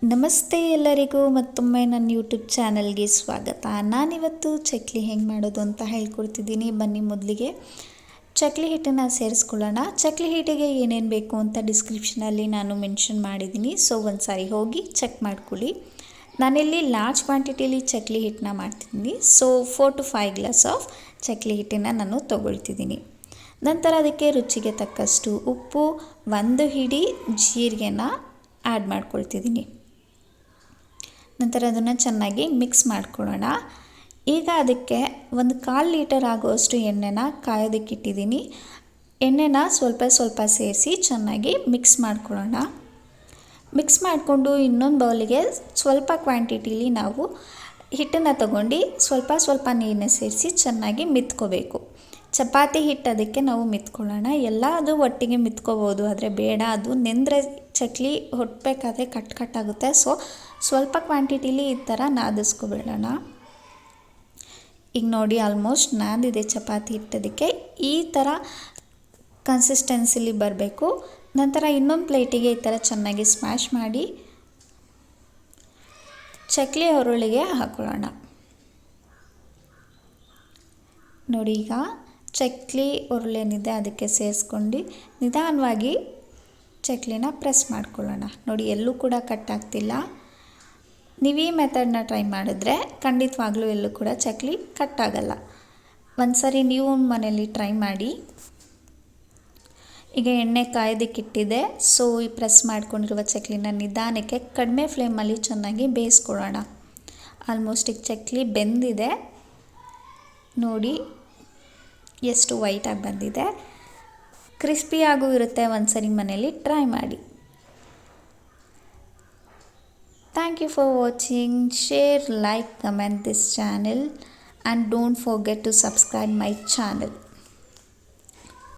ನಮಸ್ತೆ ಎಲ್ಲರಿಗೂ ಮತ್ತೊಮ್ಮೆ ನನ್ನ ಯೂಟ್ಯೂಬ್ ಚಾನಲ್ಗೆ ಸ್ವಾಗತ. ನಾನಿವತ್ತು ಚಕ್ಲಿ ಹೆಂಗೆ ಮಾಡೋದು ಅಂತ ಹೇಳ್ಕೊಡ್ತಿದ್ದೀನಿ. ಬನ್ನಿ ಮೊದಲಿಗೆ ಚಕ್ಲಿ ಹಿಟ್ಟನ್ನು ಸೇರಿಸ್ಕೊಳ್ಳೋಣ. ಚಕ್ಲಿ ಹಿಟ್ಟಿಗೆ ಏನೇನು ಬೇಕು ಅಂತ ಡಿಸ್ಕ್ರಿಪ್ಷನಲ್ಲಿ ನಾನು ಮೆನ್ಷನ್ ಮಾಡಿದ್ದೀನಿ. ಸೊ ಒಂದು ಸಾರಿ ಹೋಗಿ ಚೆಕ್ ಮಾಡ್ಕೊಳ್ಳಿ. ನಾನಿಲ್ಲಿ ಲಾರ್ಜ್ ಕ್ವಾಂಟಿಟಿಲಿ ಚಕ್ಲಿ ಹಿಟ್ಟನ್ನ ಮಾಡ್ತಿದ್ದೀನಿ. So 4 to 5 glass of chakli ಹಿಟ್ಟನ್ನು ನಾನು ತೊಗೊಳ್ತಿದ್ದೀನಿ. ನಂತರ ಅದಕ್ಕೆ ರುಚಿಗೆ ತಕ್ಕಷ್ಟು ಉಪ್ಪು, 1 ಹಿಡಿ ಜೀರಿಗೆನ ಆ್ಯಡ್ ಮಾಡ್ಕೊಳ್ತಿದ್ದೀನಿ. ನಂತರ ಅದನ್ನು ಚೆನ್ನಾಗಿ ಮಿಕ್ಸ್ ಮಾಡ್ಕೊಳ್ಳೋಣ. ಈಗ ಅದಕ್ಕೆ 1/4 ಲೀಟರ್ ಆಗುವಷ್ಟು ಎಣ್ಣೆನ ಕಾಯೋದಕ್ಕೆ ಇಟ್ಟಿದ್ದೀನಿ. ಎಣ್ಣೆನ ಸ್ವಲ್ಪ ಸ್ವಲ್ಪ ಸೇರಿಸಿ ಚೆನ್ನಾಗಿ ಮಿಕ್ಸ್ ಮಾಡ್ಕೊಳ್ಳೋಣ. ಮಿಕ್ಸ್ ಮಾಡಿಕೊಂಡು ಇನ್ನೊಂದು ಬೌಲಿಗೆ ಸ್ವಲ್ಪ ಕ್ವಾಂಟಿಟಿಲಿ ನಾವು ಹಿಟ್ಟನ್ನು ತಗೊಂಡು ಸ್ವಲ್ಪ ಸ್ವಲ್ಪ ನೀರನ್ನ ಸೇರಿಸಿ ಚೆನ್ನಾಗಿ ಮಿತ್ಕೋಬೇಕು. ಚಪಾತಿ ಹಿಟ್ಟು ಅದಕ್ಕೆ ನಾವು ಮಿತ್ಕೊಳ್ಳೋಣ. ಎಲ್ಲ ಅದು ಒಟ್ಟಿಗೆ ಮಿತ್ಕೋಬೋದು, ಆದರೆ ಬೇಡ, ಅದು ನೆಂದರೆ ಚಕ್ಲಿ ಹೊಟ್ಟಬೇಕಾದ್ರೆ ಕಟ್ಟಾಗುತ್ತೆ. ಸೊ ಸ್ವಲ್ಪ ಕ್ವಾಂಟಿಟಿಲಿ ಈ ಥರ ನಾದಿಸ್ಕೊಬೇಡೋಣ. ಈಗ ನೋಡಿ ಆಲ್ಮೋಸ್ಟ್ ನಾದಿದೆ ಚಪಾತಿ ಹಿಟ್ಟದಕ್ಕೆ. ಈ ಥರ ಕನ್ಸಿಸ್ಟೆನ್ಸಿಲಿ ಬರಬೇಕು. ನಂತರ ಇನ್ನೊಂದು ಪ್ಲೇಟಿಗೆ ಈ ಥರ ಚೆನ್ನಾಗಿ ಸ್ಮ್ಯಾಶ್ ಮಾಡಿ ಚಕ್ಲಿ ಹುರುಳಿಗೆ ಹಾಕೊಳ್ಳೋಣ. ನೋಡಿ, ಈಗ ಚಕ್ಲಿ ಉರುಳೇನಿದೆ ಅದಕ್ಕೆ ಸೇರಿಸ್ಕೊಂಡು ನಿಧಾನವಾಗಿ ಚಕ್ಲಿನ ಪ್ರೆಸ್ ಮಾಡ್ಕೊಳ್ಳೋಣ. ನೋಡಿ, ಎಲ್ಲೂ ಕೂಡ ಕಟ್ಟಾಗ್ತಿಲ್ಲ. ನೀವು ಈ ಮೆಥಡ್ನ ಟ್ರೈ ಮಾಡಿದ್ರೆ ಖಂಡಿತವಾಗ್ಲೂ ಎಲ್ಲೂ ಕೂಡ ಚಕ್ಲಿ ಕಟ್ಟಾಗಲ್ಲ. ಒಂದು ಸರಿ ನೀವು ಮನೇಲಿ ಟ್ರೈ ಮಾಡಿ. ಈಗ ಎಣ್ಣೆ ಕಾಯೋದಕ್ಕಿಟ್ಟಿದೆ. ಸೊ ಈ ಪ್ರೆಸ್ ಮಾಡ್ಕೊಂಡಿರುವ ಚಕ್ಲಿನ ನಿಧಾನಕ್ಕೆ ಕಡಿಮೆ ಫ್ಲೇಮಲ್ಲಿ ಚೆನ್ನಾಗಿ ಬೇಯಿಸ್ಕೊಳ್ಳೋಣ. ಆಲ್ಮೋಸ್ಟ್ ಈಗ ಚಕ್ಲಿ ಬೆಂದಿದೆ. ನೋಡಿ ಎಷ್ಟು ವೈಟಾಗಿ ಬಂದಿದೆ. ಕ್ರಿಸ್ಪಿಯಾಗೂ ಇರುತ್ತೆ. ಒಂದು ಸರಿ ಮನೇಲಿ ಟ್ರೈ ಮಾಡಿ. Thank you for watching. Share, like, comment this channel and don't forget to subscribe my channel.